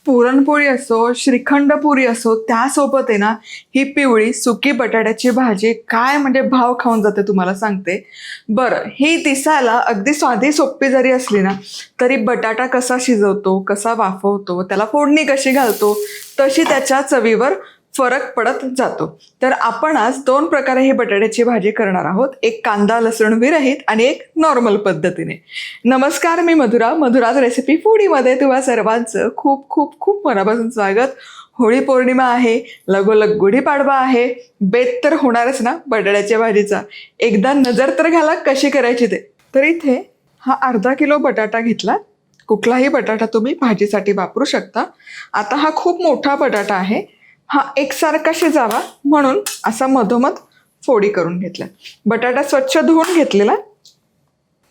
पुरणपोळी असो, श्रीखंड पुरी असो, त्यासोबत आहे ना ही पिवळी सुकी बटाट्याची भाजी काय म्हणजे भाव खाऊन जाते तुम्हाला सांगते. बरं, ही दिसायला अगदी साधी सोपी जरी असली ना तरी बटाटा कसा शिजवतो, कसा वाफवतो, त्याला फोडणी कशी घालतो, तशी त्याच्या चवीवर फरक पडत जातो. तर आपण आज 2 प्रकारे ही बटाट्याची भाजी करणार आहोत. एक कांदा लसूण विरहित आणि एक नॉर्मल पद्धतीने. नमस्कार, मी मधुराज रेसिपी फूडीमध्ये तुम्हा सर्वांचं खूप खूप खूप मनापासून स्वागत. होळी पौर्णिमा आहे, लगोलग गुढीपाडवा आहे, बेत तर होणारच ना बटाट्याच्या भाजीचा. एकदा नजर तर घाला कशी करायची ते. तर इथे हा अर्धा किलो बटाटा घेतला. कुठलाही बटाटा तुम्ही भाजीसाठी वापरू शकता. आता हा खूप मोठा बटाटा आहे, हा एकसारखा शिजावा म्हणून असा मधोमध फोडी करून घेतल्या. बटाटा स्वच्छ धुवून घेतलेला.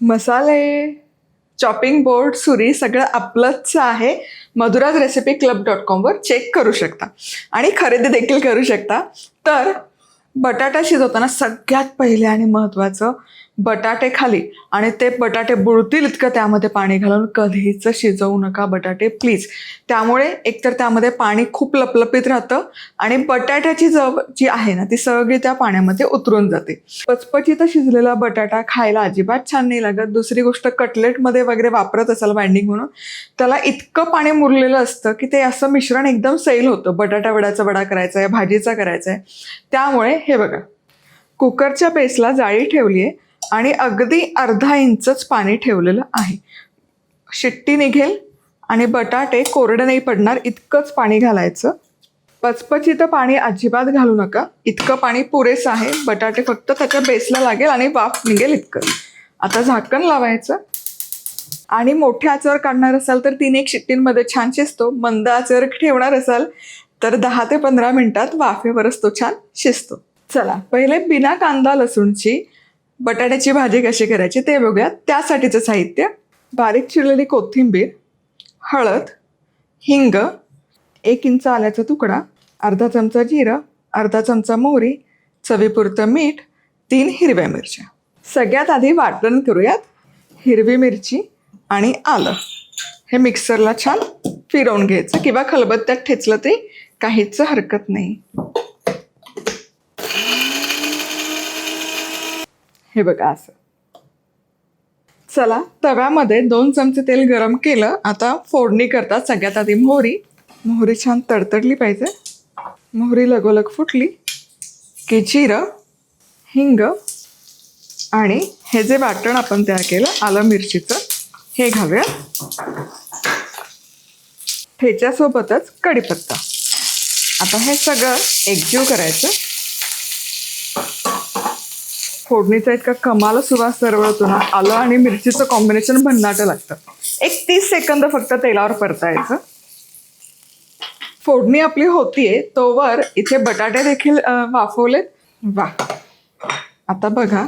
मसाले, चॉपिंग बोर्ड, सुरी सगळं आपलंच आहे. madhurasrecipeclub.com वर चेक करू शकता आणि खरेदी देखील करू शकता. तर बटाटा शिजवताना सगळ्यात पहिले आणि महत्त्वाचं, बटाटे खाली आणि ते बटाटे बुडतील इतकं त्यामध्ये पाणी घालून कधीच शिजवू नका बटाटे प्लीज. त्यामुळे एकतर त्यामध्ये पाणी खूप लपलपीत राहतं आणि बटाट्याची चव जी आहे ना ती सगळी त्या पाण्यामध्ये उतरून जाते. पचपचीत शिजलेला बटाटा खायला अजिबात छान नाही लागत. दुसरी गोष्ट, कटलेटमध्ये वगैरे वापरत असाल बाइंडिंग म्हणून, त्याला इतकं पाणी मुरलेलं असतं की ते असं मिश्रण एकदम सैल होतं. बटाटा वड्याचा वडा करायचा आहे, भाजीचा करायचा आहे. त्यामुळे हे बघा, कुकरच्या बेसला जाळी ठेवली आहे आणि अगदी अर्धा इंचच पाणी ठेवलेलं आहे. शिट्टी निघेल आणि बटाटे कोरडे नाही पडणार इतकंच पाणी घालायचं. पचपचीत पाणी अजिबात घालू नका, इतकं पाणी पुरेसं आहे. बटाटे फक्त त्याच्या बेसला लागेल आणि वाफ निघेल इतकं. आता झाकण लावायचं आणि मोठ्या आचेवर काढणार असाल तर 3-1 शिट्टींमध्ये छान शिजतो. मंद आचेवर ठेवणार असाल तर 10 ते 15 मिनिटात वाफेवरच तो छान शिजतो. चला, पहिले बिना कांदा लसूणची बटाट्याची भाजी कशी करायची ते बघूया. त्यासाठीचं साहित्य: बारीक चिरलेली कोथिंबीर, हळद, हिंग, 1 इंच आल्याचा तुकडा, अर्धा चमचा जिरं, अर्धा चमचा मोहरी, चवीपुरतं मीठ, 3 हिरव्या मिरच्या. सगळ्यात आधी वाटण करूयात. हिरवी मिरची आणि आलं हे मिक्सरला छान फिरवून घ्यायचं किंवा खलबत्त्यात ठेचलं तरी काहीच हरकत नाही. हे बघा असं. चला, तव्यामध्ये 2 चमचे तेल गरम केलं. आता फोडणी करतात. सगळ्यात आधी मोहरी छान तडतडली पाहिजे. मोहरी लगोलग फुटली की जिरं, हिंग आणि हे जे वाटण आपण तयार केलं आलं मिरचीचं हे घालूया. ठेच्यासोबतच कढीपत्ता. आता हे सगळं एकजीव करायचं. फोडणीचा इतका कमाल सुवास दरवळतो ना, आलं आणि मिरचीचं कॉम्बिनेशन भन्नाटं लागतं. 30 सेकंद फक्त तेलावर परतायचं. फोडणी आपली होतीये तोवर इथे बटाटे देखील वाफवलेत. वा, आता बघा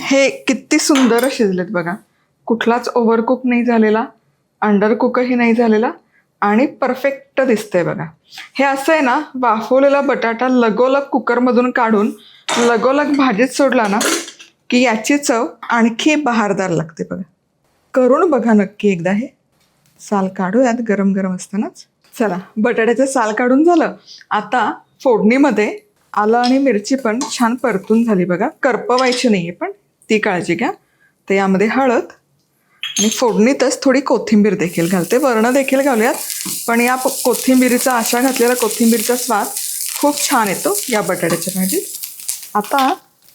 हे किती सुंदर शिजलेत बघा. कुठलाच ओव्हरकुक नाही झालेला, अंडरकुकही नाही झालेला आणि परफेक्ट दिसतंय बघा. हे असं आहे ना, वाफवलेला बटाटा लगोलग कुकरमधून काढून लगोलग भाजीत सोडला ना की याची चव आणखी बहारदार लागते बघा. करून बघा नक्की एकदा. हे साल काढूयात गरम गरम असतानाच. चला, बटाट्याचं साल काढून झालं. आता फोडणीमध्ये आलं आणि मिरची पण छान परतून झाली बघा. करपवायची नाही आहे पण ती काळजी घ्या. तर यामध्ये हळद आणि फोडणीतच थोडी कोथिंबीर देखील घालते. वर्ण देखील घालूयात, पण या कोथिंबीरीचा, अशा घातलेला कोथिंबीरचा स्वाद खूप छान येतो या बटाट्याच्या भाजीत. आता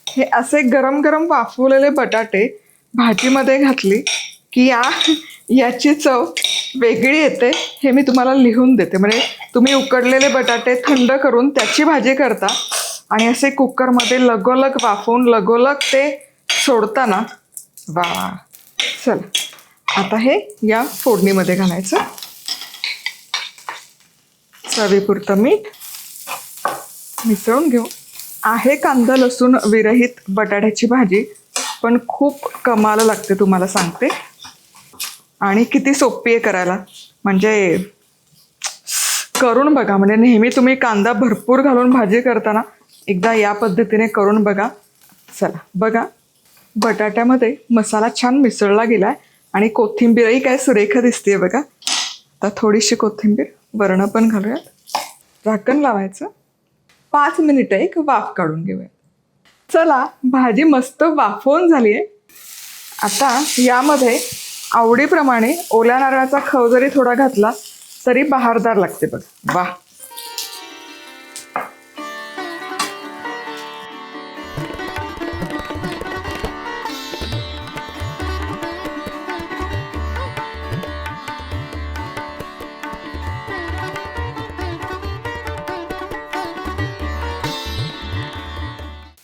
हे असे गरम गरम वाफवलेले बटाटे भाजीमध्ये घातली की याची चव वेगळी येते. हे मी तुम्हाला लिहून देते. म्हणजे तुम्ही उकडलेले बटाटे थंड करून त्याची भाजी करता आणि असे कुकरमध्ये लगोलग वाफवून लगोलग ते सोडताना, वा. चला, आता हे या फोडणीमध्ये घालायचं. चवीपुरतं मीठ मिसळून घेऊ. आहे कांदा लसूण विरहित बटाट्याची भाजी, पण खूप कमाल लागते तुम्हाला सांगते. आणि किती सोपी आहे करायला, म्हणजे करून बघा. म्हणजे नेहमी तुम्ही कांदा भरपूर घालून भाजी करताना एकदा या पद्धतीने करून बघा. चला बघा, बटाट्यामध्ये मसाला छान मिसळला गेलाय आणि कोथिंबीरही काय सुरेख दिसते बघा. आता थोडीशी कोथिंबीर वरण पण घालूयात. झाकण लावायचं. 5 मिनिटं एक वाफ काढून घेऊयात. चला, भाजी मस्त वाफवून झाली आहे. आता यामध्ये आवडीप्रमाणे ओल्या नारळाचा खव जरी थोडा घातला तरी बहारदार लागते बघ. वा.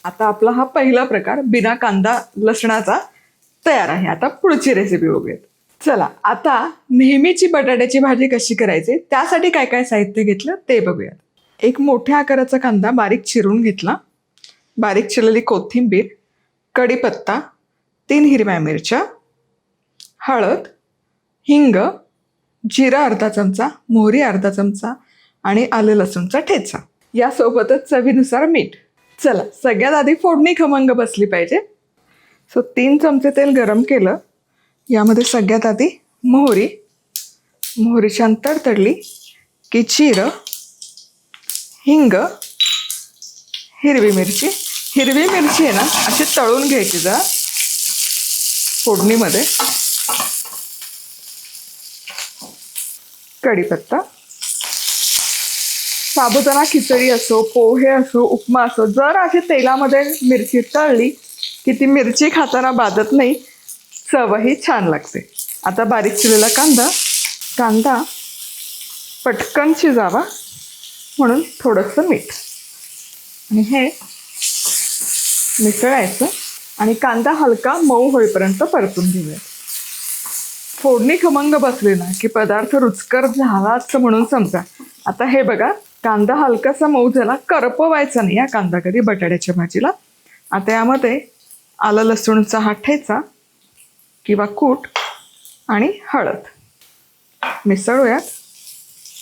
आता आपला हा पहिला प्रकार बिना कांदा लसणाचा तयार आहे. आता पुढची रेसिपी बघूयात. चला, आता नेहमीची बटाट्याची भाजी कशी करायची त्यासाठी काय काय साहित्य घेतलं ते बघूयात. एक मोठ्या आकाराचा कांदा बारीक चिरून घेतला, बारीक चिरलेली कोथिंबीर, कढीपत्ता, 3 हिरव्या मिरच्या, हळद, हिंग, जिरा अर्धा चमचा, मोहरी अर्धा चमचा आणि आलं लसूणचा ठेचा. यासोबतच चवीनुसार मीठ. चला, सगळ्यात आधी फोडणी खमंग बसली पाहिजे. 3 चमचे तेल गरम केलं. यामध्ये सगळ्यात आधी मोहरी छान तडतडली की जिरं, हिंग, हिरवी मिरची आहे ना अशी तळून घ्यायची जरा फोडणीमध्ये. कढीपत्ता. साबुदाणा खिचडी असो, पोहे असो, उपमा असो, जर अशी तेलामध्ये मिरची तळली की ती मिरची खाताना बाधत नाही, चवही छान लागते. आता बारीक चिरलेला कांदा पटकन शिजावा म्हणून थोडंसं मीठ आणि हे मिसळायचं आणि कांदा हलका मऊ होईपर्यंत परतून घेऊया. फोडणी खमंग बसली ना की पदार्थ रुचकर झालाच म्हणून समजा. आता हे बघा, कांदा हलकासा मऊ झाला. करपवायचा नाही या कांदा कधी बटाट्याच्या भाजीला. आता यामध्ये आलं लसूणचा हा ठेचा किंवा कूट आणि हळद मिसळूयात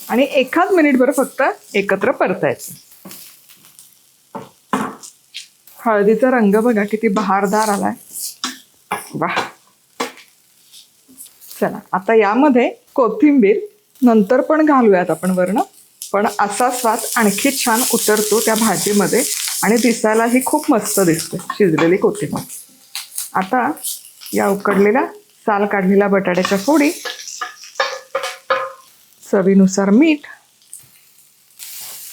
आणि एखाद मिनिटभर फक्त एकत्र परतायचं. हळदीचा रंग बघा किती बहारदार आलाय. वाह. चला, आता यामध्ये कोथिंबीर नंतर पण घालूयात आपण वरण, पण असा स्वाद आणखी छान उतरतो त्या भाजीमध्ये आणि दिसायलाही खूप मस्त दिसते शिजलेली कोथिंबीर. आता या उकडलेल्या साल काढलेल्या बटाट्याच्या फोडी, चवीनुसार मीठ,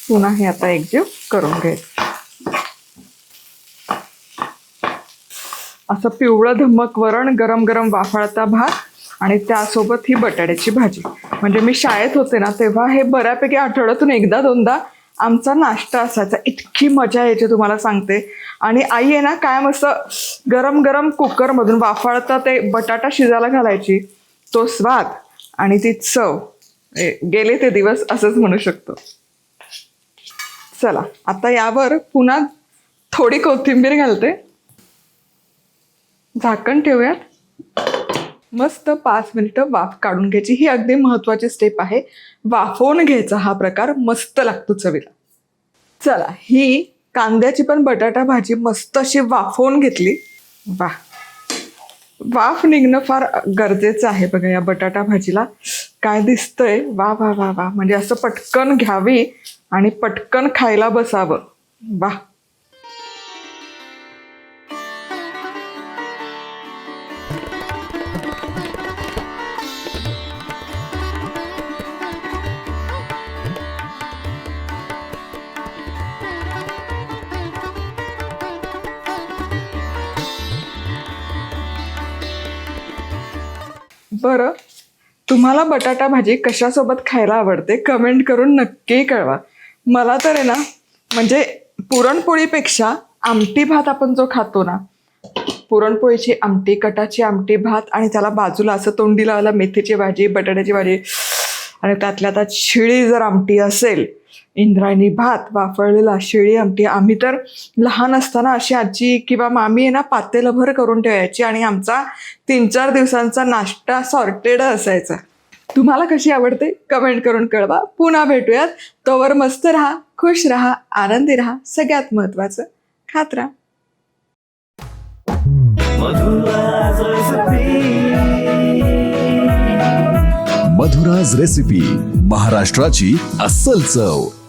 पुन्हा हे आता एकजीव करून घ्यायचं. असं पिवळं धम्मक वरण, गरम गरम वाफाळता भात आणि त्यासोबत ही बटाट्याची भाजी. म्हणजे मी शाळेत होते ना तेव्हा हे बऱ्यापैकी आठवड्यातून एकदा दोनदा आमचा नाश्ता असायचा. इतकी मजा यायची तुम्हाला सांगते. आणि आई आहे ना कायम असं गरम गरम कुकरमधून वाफाळता ते बटाटा शिजायला घालायची. तो स्वाद आणि ती चव, गेले ते दिवस असंच म्हणू शकतो. चला, आता यावर पुन्हा थोडी कोथिंबीर घालते. झाकण ठेवूयात. मस्त 5 मिनिटं वाफ काढून घ्यायची. ही अगदी महत्वाची स्टेप आहे. वाफवून घ्यायचा हा प्रकार मस्त लागतो चवीला. चला, ही कांद्याची पण बटाटा भाजी मस्त अशी वाफवून घेतली. वाफ निघणं फार गरजेचं आहे बघा या बटाटा भाजीला. काय दिसतंय, वा वा वा वा. म्हणजे असं पटकन घ्यावी आणि पटकन खायला बसावं. वा. बरं, तुम्हाला बटाटा भाजी कशासोबत खायला आवडते कमेंट करून नक्की कळवा. मला तर आहे ना, म्हणजे पुरणपोळीपेक्षा आमटी भात आपण जो खातो ना, पुरणपोळीची आमटी, कटाची आमटी, भात आणि त्याला बाजूला असं तोंडी लावायला मेथीची भाजी, बटाट्याची भाजी आणि त्यातल्या त्यात शिळी जर आमटी असेल, इंद्रायणी भात, वाफळलेला शिळी आमटी. आम्ही तर लहान असताना अशी आजी किंवा मामी आहे ना पातेलभर करून ठेवायची आणि आमचा 3-4 दिवसांचा नाश्ता सॉर्टेड असायचा. तुम्हाला कशी आवडते कमेंट करून कळवा. पुन्हा भेटूयात. तोवर मस्त राहा, खुश राहा, आनंदी राहा. सगळ्यात महत्वाचं खात राहा. मधुराज रेसिपी महाराष्ट्राची अस्सल चव.